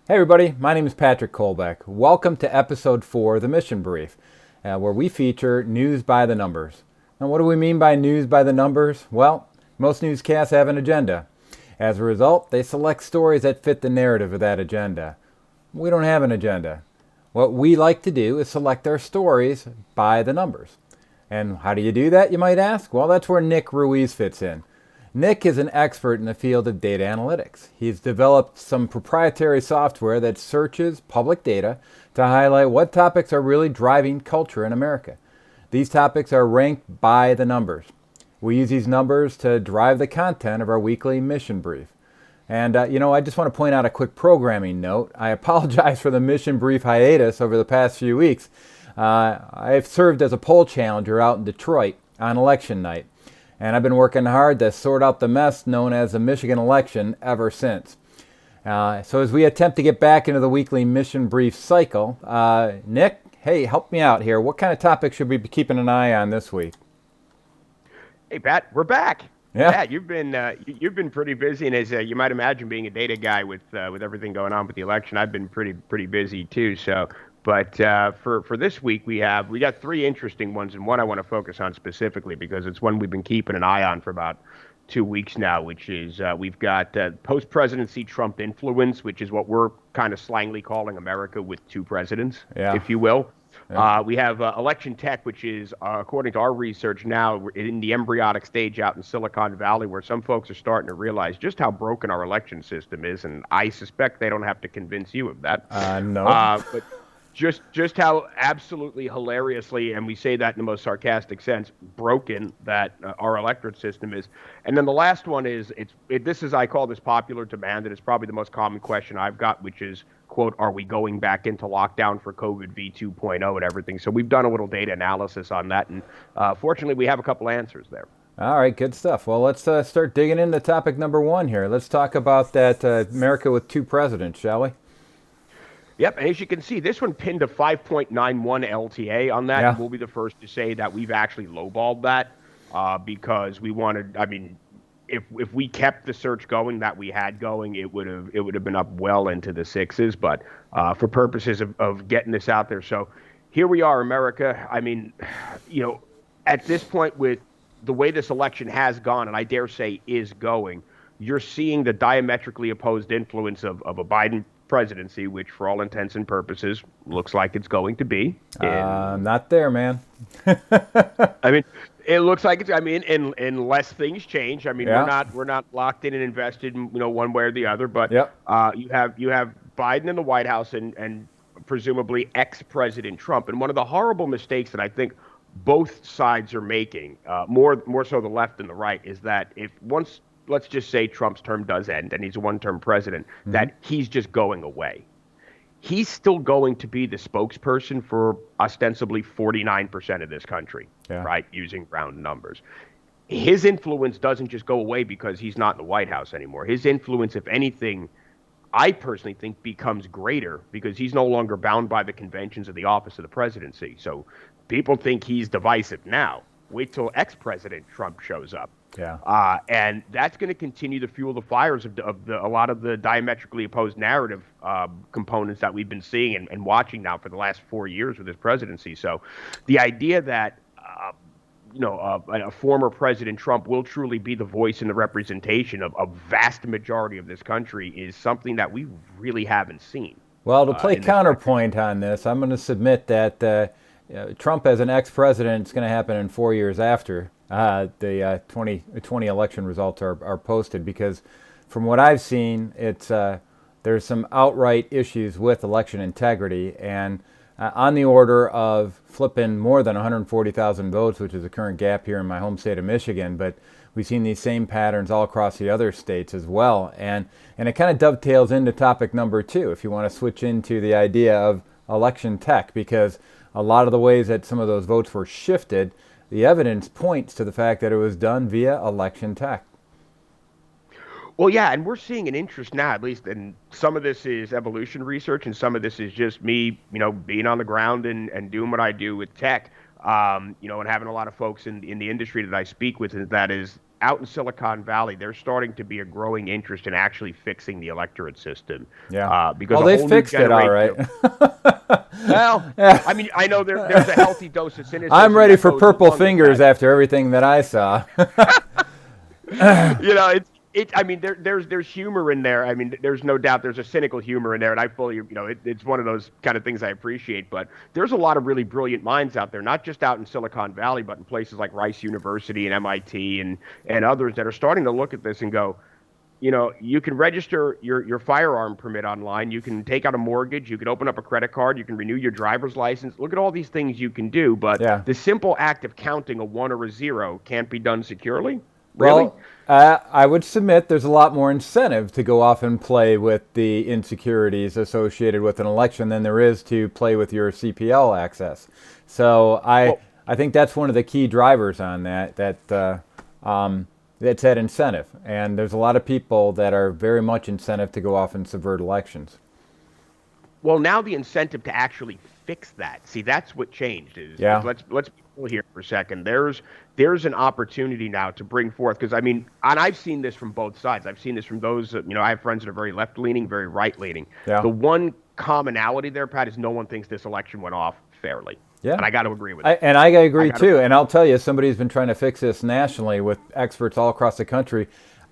Hey everybody, my name is Patrick Kolbeck. Welcome to episode 4 of the Mission Brief, where we feature news by the numbers. Now what do we mean by news by the numbers? Well, most newscasts have an agenda. As a result, they select stories that fit the narrative of that agenda. We don't have an agenda. What we like to do is select our stories by the numbers. And how do you do that, you might ask? Well, that's where Nick Ruiz fits in. Nick is an expert in the field of data analytics. He's developed some proprietary software that searches public data to highlight what topics are really driving culture in America. These topics are ranked by the numbers. We use these numbers to drive the content of our weekly mission brief. And, I just want to point out a quick programming note. I apologize for the mission brief hiatus over the past few weeks. I've served as a poll challenger out in Detroit on election night. And I've been working hard to sort out the mess known as the Michigan election ever since. So as we attempt to get back into the weekly mission brief cycle, Nick, hey, help me out here. What kind of topics should we be keeping an eye on this week? Hey, Pat, we're back. Yeah, You've been pretty busy, and as you might imagine, being a data guy with everything going on with the election, I've been pretty busy too. But for this week, we got three interesting ones, and one I want to focus on specifically because it's one we've been keeping an eye on for about 2 weeks now, which is we've got post-presidency Trump influence, which is what we're kind of slangly calling America with two presidents, if you will. Yeah. We have election tech, which is, according to our research now, we're in the embryonic stage out in Silicon Valley, where some folks are starting to realize just how broken our election system is, and I suspect they don't have to convince you of that. No. But just how absolutely hilariously, and we say that in the most sarcastic sense, broken that our electorate system is. And then the last one is this is, I call this popular demand, and it's probably the most common question I've got, which is, quote, are we going back into lockdown for COVID v 2.0 and everything? So we've done a little data analysis on that, and fortunately we have a couple answers there. All right, good stuff. Well, let's start digging into topic number 1 here. Let's talk about that America with two presidents, shall we? Yep, and as you can see, this one pinned a 5.91 LTA on that. Yeah. And we'll be the first to say that we've actually lowballed that because we wanted. I mean, if we kept the search going that we had going, it would have been up well into the sixes. But for purposes of getting this out there, so here we are, America. I mean, at this point with the way this election has gone, and I dare say is going, you're seeing the diametrically opposed influence of a Biden presidency, which for all intents and purposes looks like it's going to be. Not there, man. I mean, it looks like it's. I mean, unless things change. I mean, Yeah. we're not locked in and invested in one way or the other. But Yep. you have Biden in the White House and presumably ex-President Trump. And one of the horrible mistakes that I think both sides are making, more so the left than the right, is that if once, let's just say Trump's term does end and he's a one-term president, that he's just going away. He's still going to be the spokesperson for ostensibly 49% of this country, right, using round numbers. His influence doesn't just go away because he's not in the White House anymore. His influence, if anything, I personally think becomes greater because he's no longer bound by the conventions of the office of the presidency. So people think he's divisive now. Wait till ex-President Trump shows up. Yeah. And that's going to continue to fuel the fires of a lot of the diametrically opposed narrative components that we've been seeing and watching now for the last 4 years with this presidency. So the idea that a former President Trump will truly be the voice and the representation of a vast majority of this country is something that we really haven't seen. Well, to play counterpoint on this, I'm going to submit that Trump as an ex-president is going to happen in 4 years after the 2020 election results are posted, because from what I've seen, there's some outright issues with election integrity, and on the order of flipping more than 140,000 votes, which is the current gap here in my home state of Michigan, but we've seen these same patterns all across the other states as well, and it kind of dovetails into topic number 2, if you want to switch into the idea of election tech, because a lot of the ways that some of those votes were shifted, the evidence points to the fact that it was done via election tech. Well, yeah, and we're seeing an interest now, at least, and some of this is evolution research, and some of this is just me, being on the ground and doing what I do with tech, and having a lot of folks in the industry that I speak with, that is out in Silicon Valley, there's starting to be a growing interest in actually fixing the electorate system. Yeah. Because They a whole new fixed it all right. well, Yeah. I mean, I know there's a healthy dose of cynicism. I'm ready that for goes purple along with fingers that. after everything that I saw. I mean, there's humor in there. I mean, there's no doubt there's a cynical humor in there, and I fully, it's one of those kind of things I appreciate. But there's a lot of really brilliant minds out there, not just out in Silicon Valley, but in places like Rice University and MIT and others that are starting to look at this and go, you can register your firearm permit online. You can take out a mortgage. You can open up a credit card. You can renew your driver's license. Look at all these things you can do. But Yeah. the simple act of counting a 1 or a 0 can't be done securely. Really? Well, I would submit there's a lot more incentive to go off and play with the insecurities associated with an election than there is to play with your CPL access. So I think that's one of the key drivers on that's that incentive. And there's a lot of people that are very much incentive to go off and subvert elections. Well, now the incentive to actually fix that. See, that's what changed. Yeah. Let's be real here for a second. There's an opportunity now to bring forth, because I mean, and I've seen this from both sides. I've seen this from those, I have friends that are very left-leaning, very right-leaning. Yeah. The one commonality there, Pat, is no one thinks this election went off fairly. Yeah. And I got to agree with it. And I agree too. And I'll tell you, somebody who's been trying to fix this nationally with experts all across the country.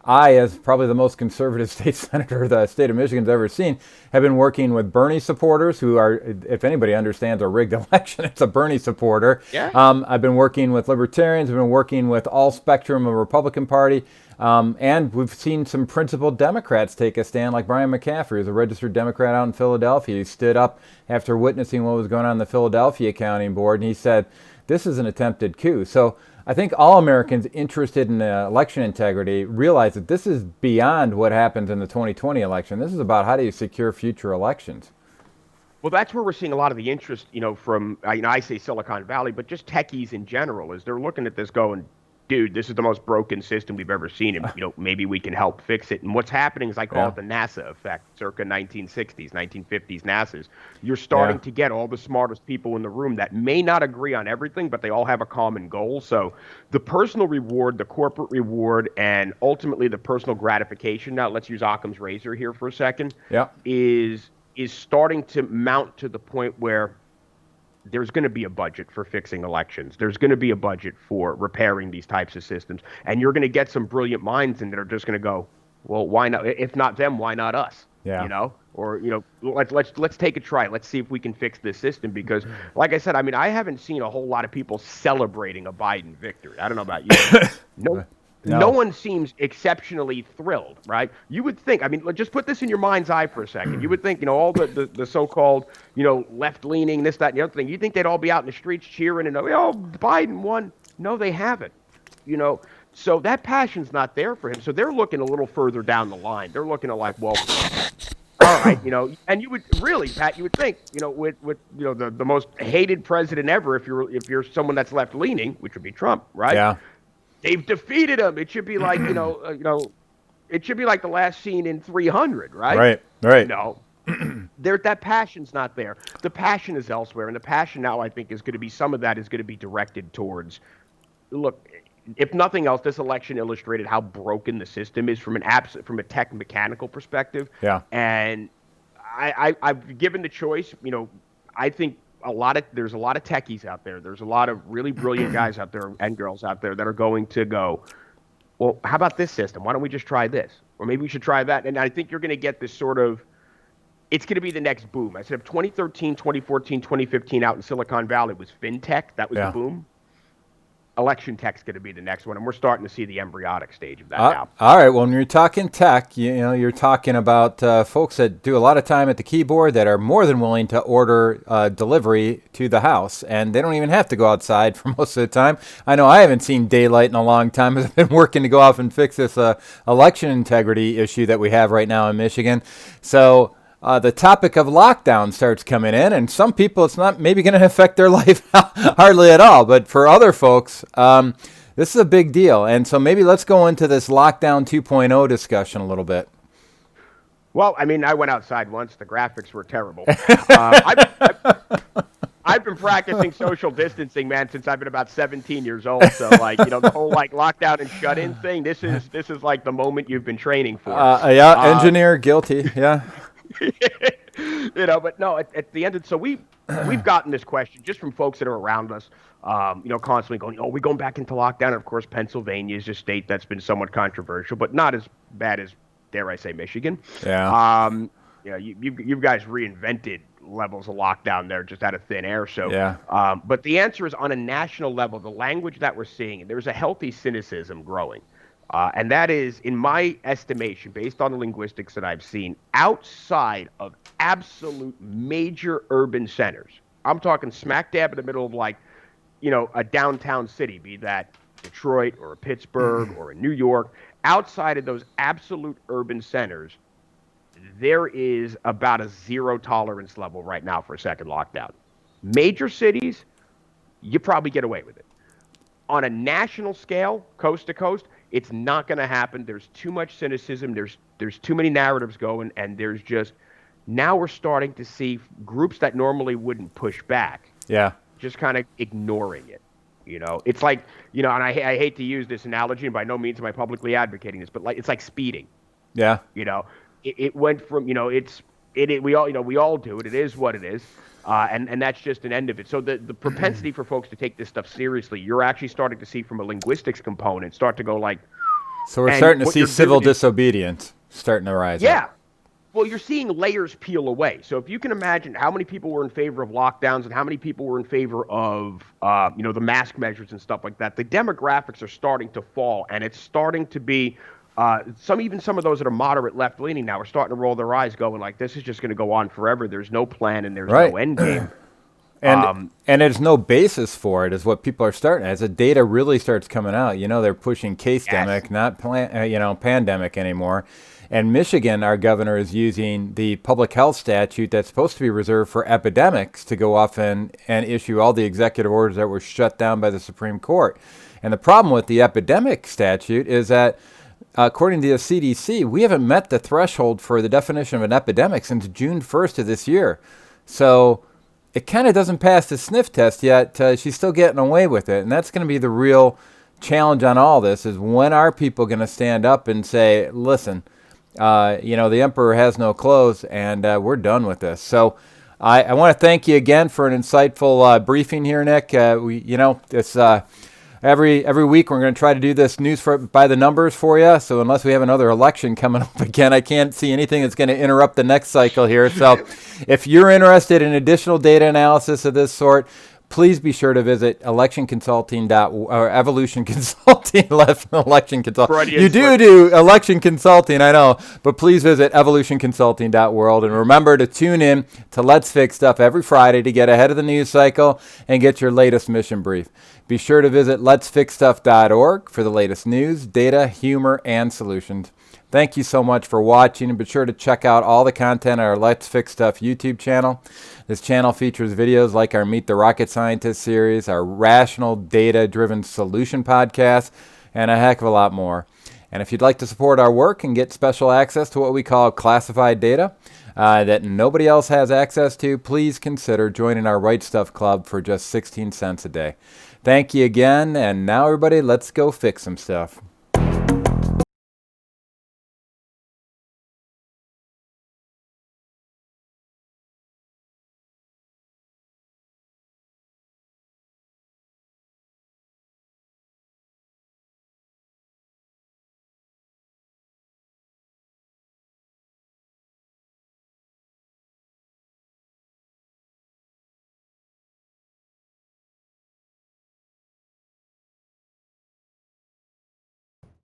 I, as probably the most conservative state senator the state of Michigan's ever seen, have been working with Bernie supporters who are, if anybody understands a rigged election, it's a Bernie supporter. Yeah. I've been working with libertarians. I've been working with all spectrum of the Republican Party. And we've seen some principled Democrats take a stand, like Brian McCaffrey, who's a registered Democrat out in Philadelphia. He stood up after witnessing what was going on in the Philadelphia County Board, and he said, this is an attempted coup. So I think all Americans interested in election integrity realize that this is beyond what happens in the 2020 election. This is about how do you secure future elections. Well, that's where we're seeing a lot of the interest, from, I say Silicon Valley, but just techies in general, is they're looking at this going, dude, this is the most broken system we've ever seen, and maybe we can help fix it. And what's happening is I call it the NASA effect, circa 1960s, 1950s NASA's. You're starting to get all the smartest people in the room that may not agree on everything, but they all have a common goal. So the personal reward, the corporate reward, and ultimately the personal gratification, now let's use Occam's razor here for a second, is starting to mount to the point where there's going to be a budget for fixing elections. There's going to be a budget for repairing these types of systems. And you're going to get some brilliant minds in that are just going to go, well, why not? If not them, why not us? Yeah. Or, let's take a try. Let's see if we can fix this system. Because, like I said, I mean, I haven't seen a whole lot of people celebrating a Biden victory. I don't know about you. No one seems exceptionally thrilled, right? You would think, I mean, just put this in your mind's eye for a second. You would think, all the so-called, left-leaning, this, that, and the other thing, you'd think they'd all be out in the streets cheering and, Biden won. No, they haven't, So that passion's not there for him. So they're looking a little further down the line. They're looking at like, well, all right, and you would really, Pat, you would think, with the most hated president ever, if you're someone that's left-leaning, which would be Trump, right? Yeah. They've defeated him. It should be like, it should be like the last scene in 300, right? Right. No, that passion's not there. The passion is elsewhere, and the passion now, I think, is going to be, some of that is going to be directed towards, look, if nothing else, this election illustrated how broken the system is from a tech mechanical perspective. Yeah. And I've given the choice. I think there's a lot of techies out there. There's a lot of really brilliant guys out there and girls out there that are going to go, well, how about this system? Why don't we just try this? Or maybe we should try that. And I think you're going to get this sort of, it's going to be the next boom. I said if 2013, 2014, 2015 out in Silicon Valley was fintech, that was the boom. Election tech's going to be the next one, and we're starting to see the embryonic stage of that now. All right. Well, when you're talking tech, you're talking about folks that do a lot of time at the keyboard that are more than willing to order delivery to the house, and they don't even have to go outside for most of the time. I know I haven't seen daylight in a long time. I've been working to go off and fix this election integrity issue that we have right now in Michigan. So the topic of lockdown starts coming in, and some people it's not maybe going to affect their life hardly at all, but for other folks, this is a big deal. And so maybe let's go into this lockdown 2.0 discussion a little bit. Well, I mean, I went outside once. The graphics were terrible. I've been practicing social distancing, man, since I've been about 17 years old. So, like, the whole like lockdown and shut-in thing. This is like the moment you've been training for. Yeah, engineer guilty. Yeah. But no, at the end of so we've gotten this question just from folks that are around us. Constantly going, oh, we're going back into lockdown. And of course, Pennsylvania is a state that's been somewhat controversial, but not as bad as, dare I say, Michigan. Yeah. You guys reinvented levels of lockdown there just out of thin air. So, yeah. But the answer is on a national level, the language that we're seeing, there's a healthy cynicism growing. And that is, in my estimation, based on the linguistics that I've seen, outside of absolute major urban centers. I'm talking smack dab in the middle of a downtown city, be that Detroit or a Pittsburgh or a New York. Outside of those absolute urban centers, there is about a zero tolerance level right now for a second lockdown. Major cities, you probably get away with it. On a national scale, coast to coast, it's not going to happen. There's too much cynicism. There's too many narratives going, and there's just now we're starting to see groups that normally wouldn't push back. Yeah. Just kind of ignoring it. It's like, and I hate to use this analogy, and by no means am I publicly advocating this, but it's like speeding. Yeah. It went from, we all do it. It is what it is. And that's just an end of it. So the propensity for folks to take this stuff seriously, you're actually starting to see from a linguistics component start to go like. So we're starting to see civil disobedience starting to rise. Yeah. Up. Well, you're seeing layers peel away. So if you can imagine how many people were in favor of lockdowns and how many people were in favor of, the mask measures and stuff like that, the demographics are starting to fall, and it's starting to be some of those that are moderate left-leaning now are starting to roll their eyes going like, this is just going to go on forever. There's no plan and there's no end game. And there's no basis for it is what people are starting. As the data really starts coming out, they're pushing case-demic, not pandemic anymore. And Michigan, our governor, is using the public health statute that's supposed to be reserved for epidemics to go off and issue all the executive orders that were shut down by the Supreme Court. And the problem with the epidemic statute is that, according to the CDC, we haven't met the threshold for the definition of an epidemic since June 1st of this year. So it kind of doesn't pass the sniff test yet. She's still getting away with it. And that's going to be the real challenge on all this is when are people going to stand up and say, listen, the emperor has no clothes, and we're done with this. So I want to thank you again for an insightful briefing here, Nick. Every week we're going to try to do this news by the numbers for you. So unless we have another election coming up again, I can't see anything that's going to interrupt the next cycle here. So if you're interested in additional data analysis of this sort, please be sure to visit or Evolution Consulting. Election Consulting. You do election consulting, I know, but please visit evolutionconsulting.world and remember to tune in to Let's Fix Stuff every Friday to get ahead of the news cycle and get your latest mission brief. Be sure to visit letsfixstuff.org for the latest news, data, humor, and solutions. Thank you so much for watching, and be sure to check out all the content on our Let's Fix Stuff YouTube channel. This channel features videos like our Meet the Rocket Scientist series, our Rational Data-Driven Solution podcast, and a heck of a lot more. And if you'd like to support our work and get special access to what we call classified data that nobody else has access to, please consider joining our Right Stuff Club for just 16 cents a day. Thank you again, and now everybody, let's go fix some stuff.